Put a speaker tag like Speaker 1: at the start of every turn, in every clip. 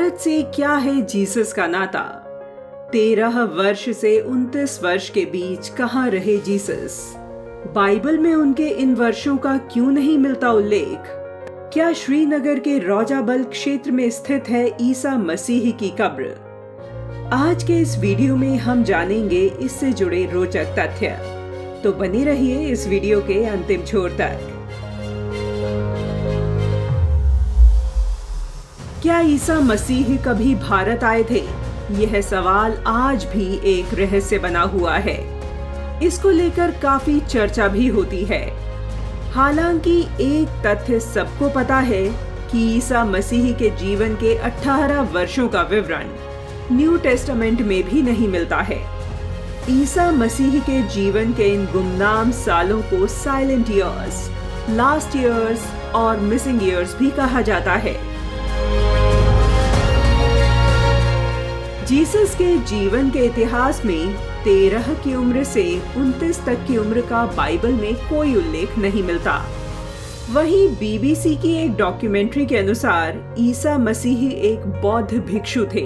Speaker 1: भारत से क्या है जीसस का नाता? 13 वर्ष से 29 वर्ष के बीच कहाँ रहे जीसस? बाइबल में उनके इन वर्षों का क्यों नहीं मिलता उल्लेख? क्या श्रीनगर के रौजाबल क्षेत्र में स्थित है ईसा मसीह की कब्र? आज के इस वीडियो में हम जानेंगे इससे जुड़े रोचक तथ्य। तो बने रहिए इस वीडियो के अंतिम छोर तक। क्या ईसा मसीह कभी भारत आए थे? यह सवाल आज भी एक रहस्य बना हुआ है। इसको लेकर काफी चर्चा भी होती है। हालांकि एक तथ्य सबको पता है कि ईसा मसीह के जीवन के 18 वर्षों का विवरण न्यू टेस्टामेंट में भी नहीं मिलता है। ईसा मसीह के जीवन के इन गुमनाम सालों को साइलेंट ईयर्स, लास्ट ईयर्स और मिसिंग ईयर्स भी कहा जाता है। जीसस के जीवन के इतिहास में 13 की उम्र से 29 तक की उम्र का बाइबल में कोई उल्लेख नहीं मिलता। वहीं बीबीसी की एक डॉक्यूमेंट्री के अनुसार ईसा मसीह एक बौद्ध भिक्षु थे।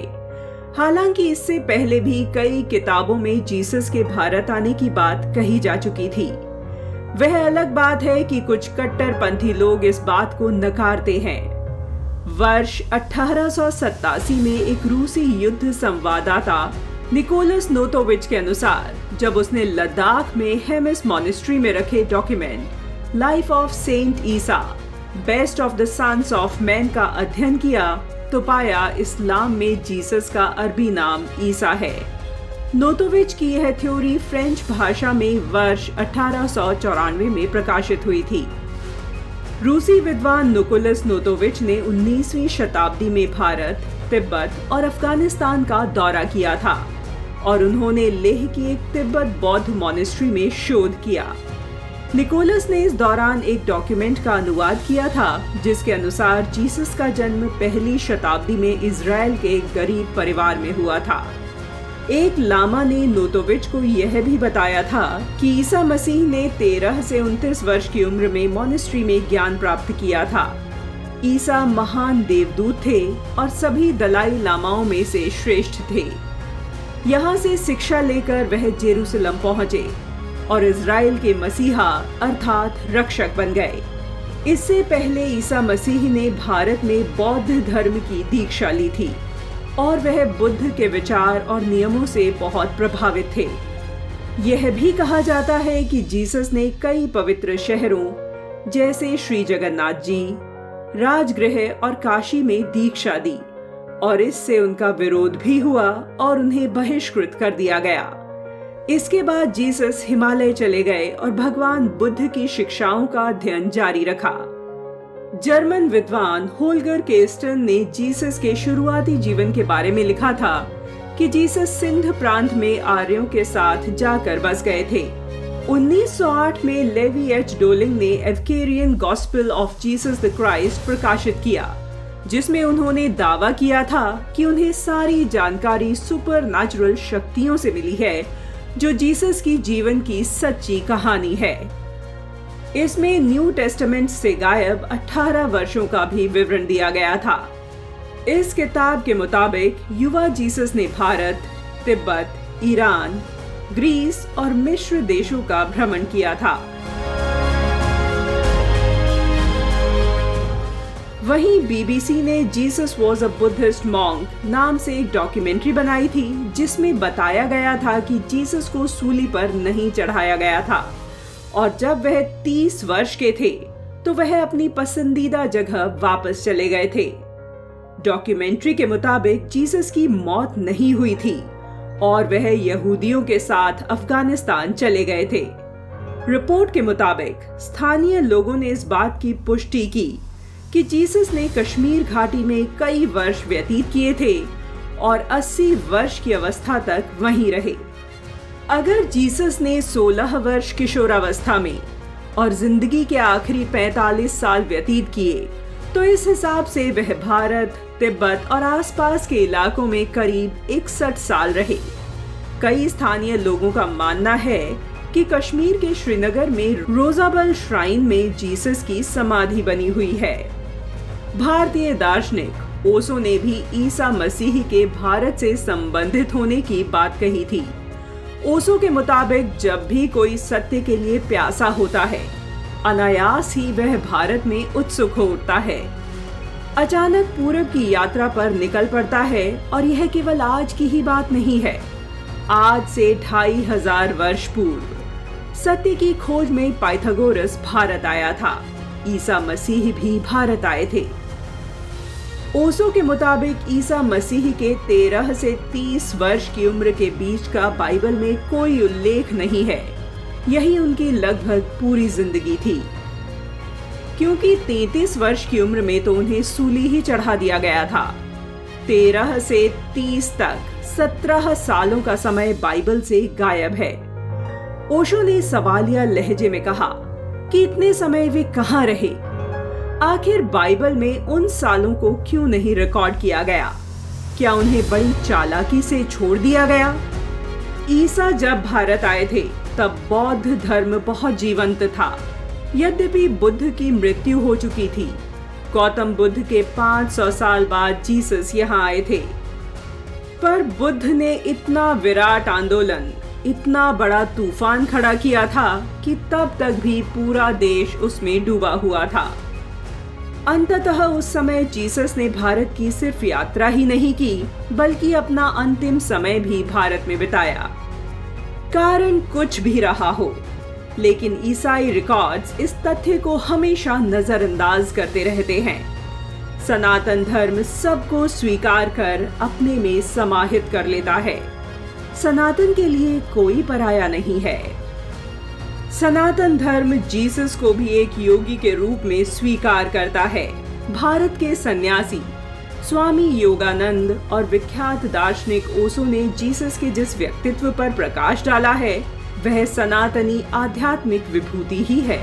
Speaker 1: हालांकि इससे पहले भी कई किताबों में जीसस के भारत आने की बात कही जा चुकी थी। वह अलग बात है कि कुछ कट्टरपंथी लोग इस बात को नकारते हैं। वर्ष 1887 में एक रूसी युद्ध संवाददाता निकोलस नोतोविच के अनुसार जब उसने लद्दाख में हेमिस मॉनेस्ट्री में रखे document life of saint Isa, best of the sons of man का अध्ययन किया तो पाया इस्लाम में जीसस का अरबी नाम ईसा है। नोतोविच की यह थ्योरी फ्रेंच भाषा में वर्ष 1894 में प्रकाशित हुई थी। रूसी विद्वान निकोलस नोतोविच ने 19वीं शताब्दी में भारत, तिब्बत और अफगानिस्तान का दौरा किया था और उन्होंने लेह की एक तिब्बत बौद्ध मॉनेस्ट्री में शोध किया। निकोलस ने इस दौरान एक डॉक्यूमेंट का अनुवाद किया था जिसके अनुसार जीसस का जन्म पहली शताब्दी में इजराइल के एक गरीब परिवार में हुआ था। एक लामा ने नोतोविच को यह भी बताया था कि ईसा मसीह ने 13 से 29 वर्ष की उम्र में मॉनेस्ट्री में ज्ञान प्राप्त किया था। ईसा महान देवदूत थे और सभी दलाई लामाओं में से श्रेष्ठ थे। यहाँ से शिक्षा लेकर वह जेरूसलम पहुँचे और इजराइल के मसीहा अर्थात रक्षक बन गए। इससे पहले ईसा मसीह ने भारत में बौद्ध धर्म की दीक्षा ली थी और वह बुद्ध के विचार और नियमों से बहुत प्रभावित थे। यह भी कहा जाता है कि जीसस ने कई पवित्र शहरों जैसे श्री जगन्नाथ जी, राजगृह और काशी में दीक्षा दी और इससे उनका विरोध भी हुआ और उन्हें बहिष्कृत कर दिया गया। इसके बाद जीसस हिमालय चले गए और भगवान बुद्ध की शिक्षाओं का अध्ययन जारी रखा। जर्मन विद्वान होल्गर केस्टन ने जीसस के शुरुआती जीवन के बारे में लिखा था कि जीसस सिंध प्रांत में आर्यों के साथ जाकर बस गए थे। 1908 में लेवी एच डोलिंग ने Aquarian gospel of Jesus the Christ प्रकाशित किया जिसमें उन्होंने दावा किया था कि उन्हें सारी जानकारी सुपरनैचुरल शक्तियों से मिली है जो जीसस की जीवन की सच्ची कहानी है। इसमें न्यू टेस्टामेंट से गायब 18 वर्षों का भी विवरण दिया गया था। इस किताब के मुताबिक युवा जीसस ने भारत, तिब्बत, ईरान, ग्रीस और मिस्र देशों का भ्रमण किया था। वहीं बीबीसी ने Jesus was a Buddhist monk नाम से एक डॉक्यूमेंट्री बनाई थी जिसमें बताया गया था कि जीसस को सूली पर नहीं चढ़ाया गया था और जब वह 30 वर्ष के थे तो वह अपनी पसंदीदा जगह वापस चले गए थे। डॉक्यूमेंट्री के मुताबिक जीसस की मौत नहीं हुई थी और वह यहूदियों के साथ अफगानिस्तान चले गए थे। रिपोर्ट के मुताबिक स्थानीय लोगों ने इस बात की पुष्टि की कि जीसस ने कश्मीर घाटी में कई वर्ष व्यतीत किए थे और 80 वर्ष की अवस्था तक वहीं रहे। अगर जीसस ने 16 वर्ष किशोरावस्था में और जिंदगी के आखिरी 45 साल व्यतीत किए तो इस हिसाब से वह भारत, तिब्बत और आसपास के इलाकों में करीब 61 साल रहे। कई स्थानीय लोगों का मानना है कि कश्मीर के श्रीनगर में रोजाबल श्राइन में जीसस की समाधि बनी हुई है। भारतीय दार्शनिक ओशो ने भी ईसा मसीह के भारत से संबंधित होने की बात कही थी। ओशो के मुताबिक जब भी कोई सत्य के लिए प्यासा होता है, अनायास ही वह भारत में उत्सुक हो उठता है। अचानक पूरब की यात्रा पर निकल पड़ता है और यह केवल आज की ही बात नहीं है। आज से 2500 वर्ष पूर्व सत्य की खोज में पाइथागोरस भारत आया था। ईसा मसीह भी भारत आए थे। ओशो के मुताबिक ईसा मसीह के 13 से 30 वर्ष की उम्र के बीच का बाइबल में कोई उल्लेख नहीं है। यही उनकी लगभग पूरी जिंदगी थी, क्योंकि 33 वर्ष की उम्र में तो उन्हें सूली ही चढ़ा दिया गया था। 13 से 30 तक 17 सालों का समय बाइबल से गायब है। ओशो ने सवालिया लहजे में कहा कि इतने समय वे कहां रहे? आखिर बाइबल में उन सालों को क्यों नहीं रिकॉर्ड किया गया? क्या उन्हें बड़ी चालाकी से छोड़ दिया गया? ईसा जब भारत आए थे तब बौद्ध धर्म बहुत जीवंत था। यद्यपि बुद्ध की मृत्यु हो चुकी थी। गौतम बुद्ध के 500 साल बाद जीसस यहाँ आए थे। पर बुद्ध ने इतना विराट आंदोलन, इतना बड़ा तूफान खड़ा किया था कि तब तक भी पूरा देश उसमें डूबा हुआ था। अंततः उस समय जीसस ने भारत की सिर्फ यात्रा ही नहीं की, बल्कि अपना अंतिम समय भी भारत में बिताया। कारण कुछ भी रहा हो, लेकिन ईसाई रिकॉर्ड्स इस तथ्य को हमेशा नजरअंदाज करते रहते हैं। सनातन धर्म सबको स्वीकार कर अपने में समाहित कर लेता है। सनातन के लिए कोई पराया नहीं है। सनातन धर्म जीसस को भी एक योगी के रूप में स्वीकार करता है। भारत के सन्यासी स्वामी योगानंद और विख्यात दार्शनिक ओशो ने जीसस के जिस व्यक्तित्व पर प्रकाश डाला है, वह सनातनी आध्यात्मिक विभूति ही है।